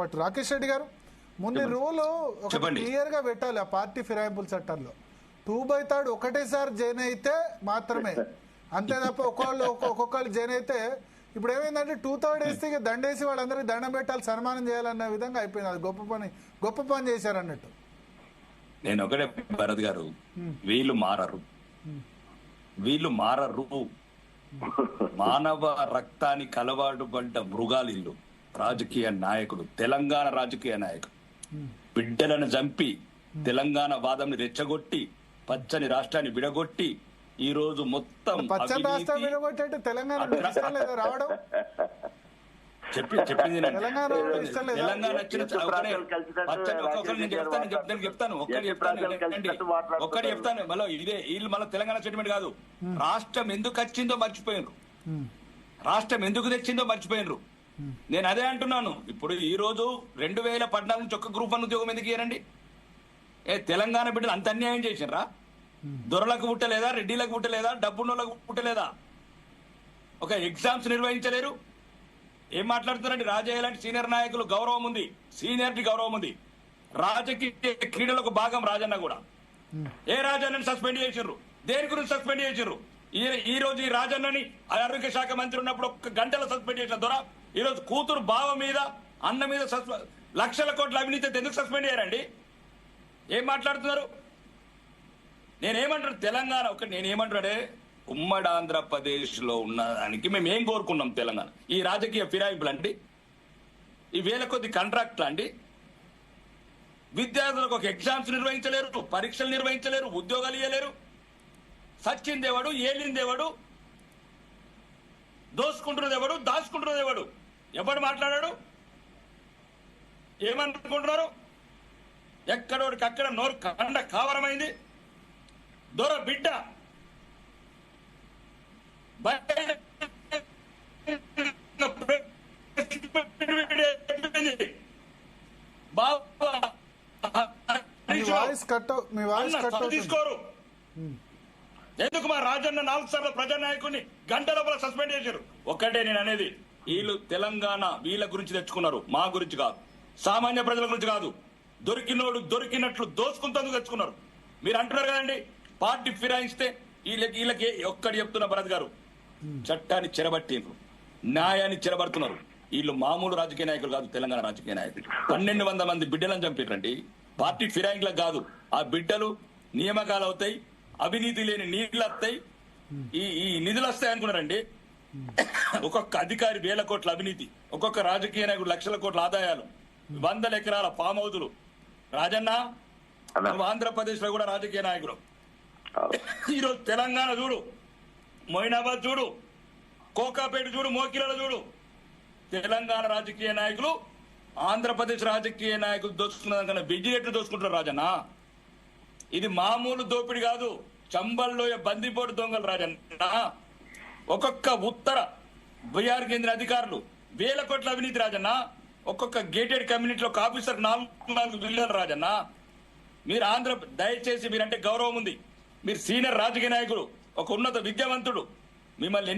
But Rakesh Reddy గారు ముందు rule clear గా పెట్టాలి ఆ పార్టీ ఫిరాయింపుల చట్టంలో 2/3 ఒకటేసారి జాయిన్ అయితే మాత్రమే, అంతే తప్ప ఒక్కొక్కళ్ళు జాయిన్ అయితే ఇప్పుడు ఏమైందంటే 2/3 వేస్తే దండేసి వాళ్ళందరికీ దండం పెట్టాలి, సన్మానం చేయాలన్న విధంగా అయిపోయింది. అది గొప్ప పని చేశారు అన్నట్టు. నేను ఒకటే భరత్ గారు, వీళ్ళు మారరు. మానవ రక్తానికి అలవాటు పడ్డ మృగాలు ఇల్లు రాజకీయ నాయకులు, తెలంగాణ రాజకీయ నాయకులు బిడ్డలను చంపి తెలంగాణ వాదంని రెచ్చగొట్టి పచ్చని రాష్ట్రాన్ని విడగొట్టి ఈ రోజు మొత్తం పచ్చని రాష్ట్రాన్ని విడగొట్టి తెలంగాణ రావడం చెప్పింది తెలంగాణ చెప్తాను మళ్ళీ ఇదే వీళ్ళు మళ్ళీ తెలంగాణ స్టేట్మెంట్ కాదు, రాష్ట్రం ఎందుకు వచ్చిందో మర్చిపోయినరు, రాష్ట్రం ఎందుకు తెచ్చిందో మర్చిపోయినరు. నేను అదే అంటున్నాను. ఇప్పుడు ఈ రోజు 2014 నుంచి ఒక్క గ్రూప్ 1 ఉద్యోగం ఎందుకు ఇయ్యారండి? తెలంగాణ బిడ్డలు అంత అన్యాయం చేసినరా? దొరలకు పుట్టలేదా, రెడ్డిలకు పుట్టలేదా, డబ్బున్నోళ్ళకు పుట్టలేదా? ఒక ఎగ్జామ్స్ నిర్వహించలేరు. ఏం మాట్లాడుతున్నారండి? రాజయ్య లాంటి సీనియర్ నాయకులు గౌరవం ఉంది, సీనియారిటీ గౌరవం ఉంది. రాజకీయ క్రీడలకు భాగం రాజన్న కూడా. ఏ రాజన్నని సస్పెండ్ చేసిర్రు? దేని గురించి సస్పెండ్ చేసిర్రు? ఈ రోజు ఈ రాజన్నని ఆరోగ్య శాఖ మంత్రి ఉన్నప్పుడు 1 గంటలో సస్పెండ్ చేసిన దొర ఈ రోజు కూతురు బావ మీద అన్న మీద లక్షల కోట్ల అవినీతి ఎందుకు సస్పెండ్ చేయారండి? ఏం మాట్లాడుతున్నారు? నేనేమంటాను, తెలంగాణ నేనేమంటాడే ఉమ్మడి ఆంధ్రప్రదేశ్ లో ఉన్నదానికి మేము ఏం కోరుకున్నాం? తెలంగాణ ఈ రాజకీయ ఫిరాయింపులు అండి, ఈ వేల కొద్ది కాంట్రాక్ట్లు అండి. విద్యార్థులకు ఒక ఎగ్జామ్స్ నిర్వహించలేరు, పరీక్షలు నిర్వహించలేరు, ఉద్యోగాలు ఇవ్వలేరు. సచ్చిందేవాడు, ఏలిందేవాడు, దోసుకుంటున్నదేవాడు, దాచుకుంటున్నదేవాడు? ఎవడు మాట్లాడాడు? ఏమనుకుంటున్నారు? ఎక్కడోడికి అక్కడ నోరు కండ కావరమైంది. దొర బిడ్డ తీసుకోరు. ఎందుకు మా రాజన్న 4 సార్లు ప్రజానాయకుడిని గంట లోపల సస్పెండ్ చేశారు? ఒక్కటే నేను అనేది, వీళ్ళు తెలంగాణ వీళ్ళ గురించి తెచ్చుకున్నారు, మా గురించి కాదు, సామాన్య ప్రజల గురించి కాదు. దొరికినోడు దొరికినట్లు దోసుకుంటూ తెచ్చుకున్నారు. మీరు అంటున్నారు కదండి పార్టీ ఫిరాయిస్తే వీళ్ళకి ఒక్కటి చెప్తున్న భరత్ గారు, చట్టాన్ని చెరబట్టిండ్రు, న్యాయాన్ని చెరబడుతున్నారు. వీళ్ళు మామూలు రాజకీయ నాయకులు కాదు, తెలంగాణ రాజకీయ నాయకులు. 1200 మంది బిడ్డలను చంపిరండి. పార్టీ ఫిరాయింపులకు కాదు, ఆ బిడ్డలు నియామకాలు అవుతాయి, అవినీతి లేని నీళ్లు వస్తాయి, ఈ నిధులు వస్తాయి అనుకున్నారండి. ఒక్కొక్క అధికారి 1000 కోట్ల అవినీతి, ఒక్కొక్క రాజకీయ నాయకుడు లక్షల కోట్ల ఆదాయాలు, 100 ఎకరాల ఫామ్ హౌజులు. రాజన్న ఆంధ్రప్రదేశ్ లో కూడా రాజకీయ నాయకులు. ఈరోజు తెలంగాణ చూడు, మొయినాబాద్ చూడు, కోకాపేట చూడు, మోకిలలో చూడు. తెలంగాణ రాజకీయ నాయకులు ఆంధ్రప్రదేశ్ రాజకీయ నాయకులు దోచుకున్న దానికన్నా వెజిరేట్లు దోచుకుంటారు రాజన్న. ఇది మామూలు దోపిడి కాదు, చంబల్లోయ బందిపోటు దొంగలు రాజన్న. ఒక్కొక్క ఉత్తర బీఆర్ కేంద్ర అధికారులు 1000 కోట్ల అవినీతి రాజన్న. ఒక్కొక్క గేటెడ్ కమ్యూనిటీలో ఒక ఆఫీసర్ 4 బిలియన్లు రాజన్న. మీరు దయచేసి మీరంటే గౌరవం ఉంది, మీరు సీనియర్ రాజకీయ నాయకులు, ఒక ఉన్నత విద్యావంతుడు, మిమ్మల్ని